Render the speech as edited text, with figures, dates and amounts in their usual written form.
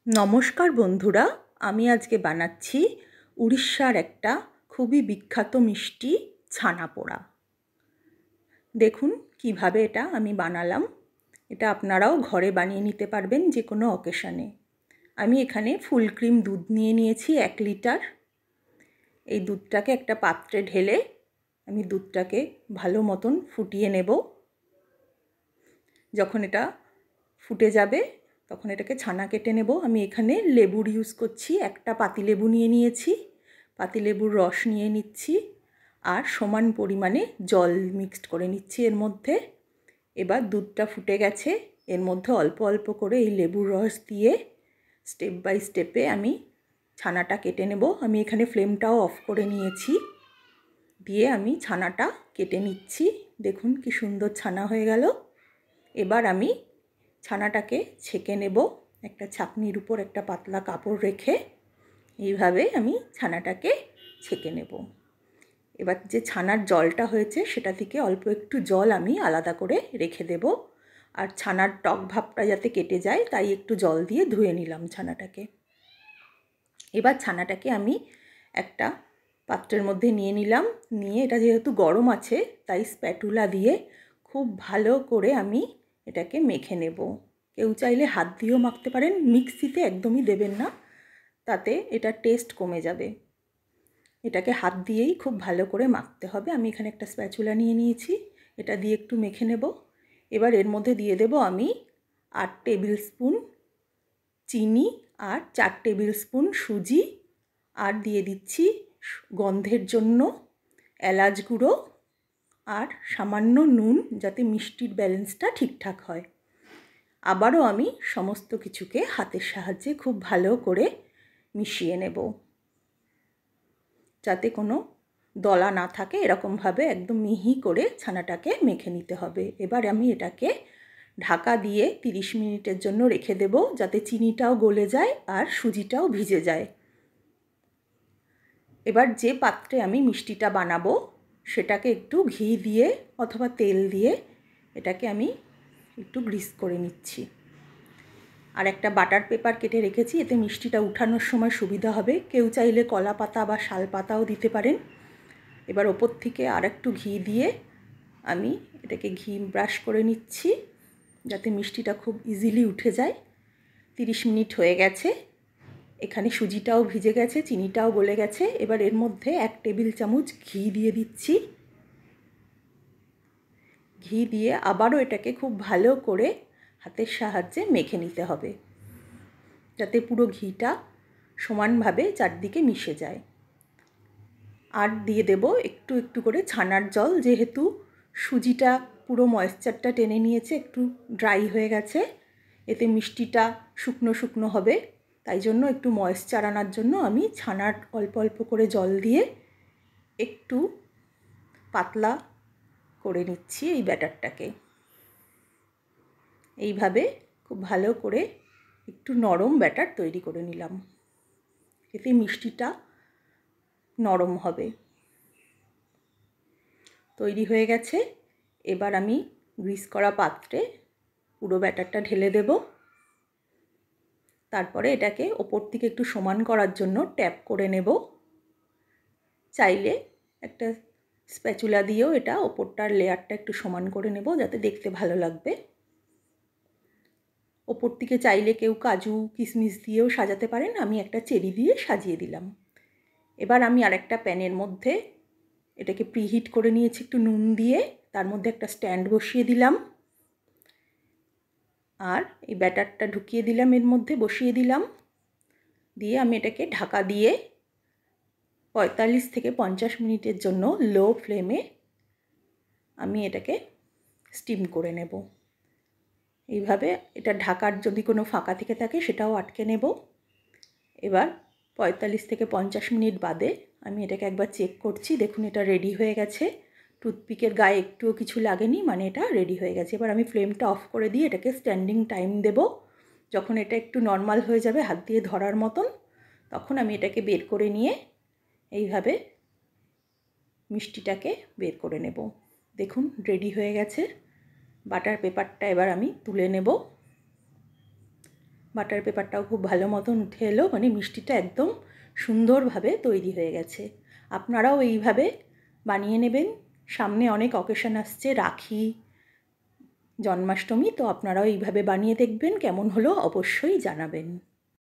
নমস্কার বন্ধুরা, আমি আজকে বানাচ্ছি উড়িষ্যার একটা খুবই বিখ্যাত মিষ্টি ছানা পোড়া। দেখুন কিভাবে এটা আমি বানালাম। এটা আপনারাও ঘরে বানিয়ে নিতে পারবেন যে কোনো অকেশানে। আমি এখানে ফুল ক্রিম দুধ নিয়ে নিয়েছি 1 লিটার। এই দুধটাকে একটা পাত্রে ঢেলে আমি দুধটাকে ভালো মতন ফুটিয়ে নেব। যখন এটা ফুটে যাবে তখন এটাকে ছানা কেটে নেব। আমি এখানে লেবুর ইউজ করছি, একটা পাতিলেবু নিয়ে নিয়েছি, পাতিলেবুর রস নিয়ে নিচ্ছি আর সমান পরিমাণে জল মিক্সড করে নিচ্ছি এর মধ্যে। এবার দুধটা ফুটে গেছে, এর মধ্যে অল্প অল্প করে এই লেবুর রস দিয়ে স্টেপ বাই স্টেপে আমি ছানাটা কেটে নেব। আমি এখানে ফ্লেমটাও অফ করে নিয়েছি, দিয়ে আমি ছানাটা কেটে নিচ্ছি। দেখুন কি সুন্দর ছানা হয়ে গেল। এবার আমি ছানাটাকে ছেঁকে নেব একটা ছাঁকনির উপর একটা পাতলা কাপড় রেখে। এইভাবে আমি ছানাটাকে ছেঁকে নেব। এবার যে ছানার জলটা হয়েছে সেটা থেকে অল্প একটু জল আমি আলাদা করে রেখে দেব। আর ছানার টক ভাবটা যাতে কেটে যায় তাই একটু জল দিয়ে ধুয়ে নিলাম ছানাটাকে। এবার ছানাটাকে আমি একটা পাত্রের মধ্যে নিয়ে নিলাম, নিয়ে এটা যেহেতু গরম আছে তাই স্প্যাটুলা দিয়ে খুব ভালো করে আমি এটাকে মেখে নেব। কেউ চাইলে হাত দিয়েও মাখতে পারেন, মিক্সিতে একদমই দেবেন না, তাতে এটা টেস্ট কমে যাবে। এটাকে হাত দিয়েই খুব ভালো করে মাখতে হবে। আমি এখানে একটা স্প্যাচুলা নিয়ে নিয়েছি, এটা দিয়ে একটু মেখে নেব। এবার এর মধ্যে দিয়ে দেব আমি 8 টেবিল স্পুন চিনি আর 4 টেবিল স্পুন সুজি, আর দিয়ে দিচ্ছি গন্ধের জন্য এলাচ গুঁড়ো আর সামান্য নুন, যাতে মিষ্টির ব্যালেন্সটা ঠিকঠাক হয়। আবারও আমি সমস্ত কিছুকে হাতের সাহায্যে খুব ভালো করে মিশিয়ে নেব, যাতে কোনো দলা না থাকে। এরকমভাবে একদম মিহি করে ছানাটাকে মেখে নিতে হবে। এবার আমি এটাকে ঢাকা দিয়ে 30 মিনিটের জন্য রেখে দেব, যাতে চিনিটাও গলে যায় আর সুজিটাও ভিজে যায়। এবার যে পাত্রে আমি মিষ্টিটা বানাবো সেটাকে একটু ঘি দিয়ে অথবা তেল দিয়ে এটাকে আমি একটু গ্রিস করে নিচ্ছি। আর একটা বাটার পেপার কেটে রেখেছি, এতে মিষ্টিটা উঠানোর সময় সুবিধা হবে। কেউ চাইলে কলা পাতা বা শাল পাতাও দিতে পারেন। এবার ওপর থেকে আর একটু ঘি দিয়ে আমি এটাকে ঘি ব্রাশ করে নিচ্ছি, যাতে মিষ্টিটা খুব ইজিলি উঠে যায়। 30 মিনিট হয়ে গেছে, এখানে সুজিটাও ভিজে গেছে, চিনিটাও গলে গেছে। এবার এর মধ্যে 1 টেবিল চামচ ঘি দিয়ে দিচ্ছি। ঘি দিয়ে আবারও এটাকে খুব ভালো করে হাতের সাহায্যে মেখে নিতে হবে, যাতে পুরো ঘিটা সমানভাবে চারদিকে মিশে যায়। আর দিয়ে দেব একটু একটু করে ছানার জল, যেহেতু সুজিটা পুরো ময়েশ্চারটা টেনে নিয়েছে, একটু ড্রাই হয়ে গেছে, এতে মিষ্টিটা শুকনো শুকনো হবে। তাই জন্য একটু ময়েশ্চার আনার জন্য আমি ছানার অল্প অল্প করে জল দিয়ে একটু পাতলা করে নিচ্ছি এই ব্যাটারটাকে। এইভাবে খুব ভালো করে একটু নরম ব্যাটার তৈরি করে নিলাম, এতে মিষ্টিটা নরম হবে। তৈরি হয়ে গেছে। এবার আমি গ্রিস করা পাত্রে পুরো ব্যাটারটা ঢেলে দেব। তারপরে এটাকে ওপর থেকে একটু সমান করার জন্য ট্যাপ করে নেব। চাইলে একটা স্প্যাচুলা দিয়েও এটা ওপরটার লেয়ারটা একটু সমান করে নেব, যাতে দেখতে ভালো লাগবে। ওপর থেকে চাইলে কেউ কাজু কিশমিশ দিয়েও সাজাতে পারেন, আমি একটা চেরি দিয়ে সাজিয়ে দিলাম। এবার আমি আরেকটা প্যানের মধ্যে এটাকে প্রিহিট করে নিয়েছি একটু নুন দিয়ে, তার মধ্যে একটা স্ট্যান্ড বসিয়ে দিলাম আর এই ব্যাটারটা ঢুকিয়ে দিলাম, এর মধ্যে বসিয়ে দিলাম। দিয়ে আমি এটাকে ঢাকা দিয়ে 45 থেকে 50 মিনিটের জন্য লো ফ্লেমে আমি এটাকে স্টিম করে নেব। এইভাবে এটা ঢাকার যদি কোনো ফাঁকা থেকে থাকে সেটাও আটকে নেব। এবার 45 থেকে 50 মিনিট বাদে আমি এটাকে একবার চেক করছি। দেখুন এটা রেডি হয়ে গেছে, টুথপিকের গায়ে একটুও কিছু লাগেনি, মানে এটা রেডি হয়ে গেছে। এবার আমি ফ্লেমটা অফ করে দিয়ে এটাকে স্ট্যান্ডিং টাইম দেব। যখন এটা একটু নর্মাল হয়ে যাবে হাত দিয়ে ধরার মতন, তখন আমি এটাকে বের করে নিয়ে এইভাবে মিষ্টিটাকে বের করে নেব। দেখুন রেডি হয়ে গেছে। বাটার পেপারটা এবার আমি তুলে নেব। বাটার পেপারটাও খুব ভালো মতন উঠে এলো, মানে মিষ্টিটা একদম সুন্দরভাবে তৈরি হয়ে গেছে। আপনারাও এইভাবে বানিয়ে নেবেন। সামনে অনেক অকেশন আসছে, রাখি, জন্মাষ্টমী, তো আপনারাও এইভাবে বানিয়ে দেখবেন, কেমন হলো অবশ্যই জানাবেন।